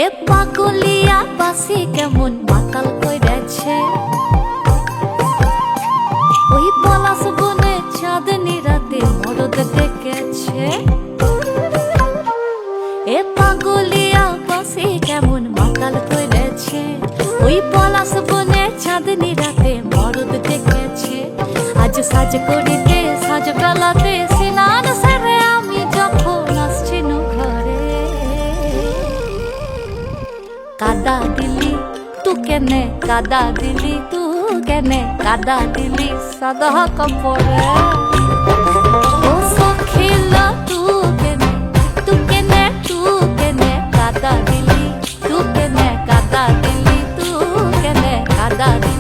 এ পাগলিয়া বাসি কেমন মাতাল কইরেছে, ওই পলাশ বনে চাঁদনি রাতে মরদ ডেকেছে। এ পাগলিয়া বাসি কেমন মাতাল কইরেছে, ওই পলাশ বনে চাঁদনি রাতে মরদ ডেকেছে। আজ সাজ করিতে সাজ বেলাতে স্নান সেরে আমি যখন আসছি ঘরে, কাদা দিলি তু কেনে, কাদা দিলি তু কেনে, কাদা দিলি সাদা কাপড়ে। ও সখিলা তু কেনে, তু কেনে, তু কেনে কাদা দিলি, তু কেনে কাদা দিলি, তু কেনে কাদা দিলি।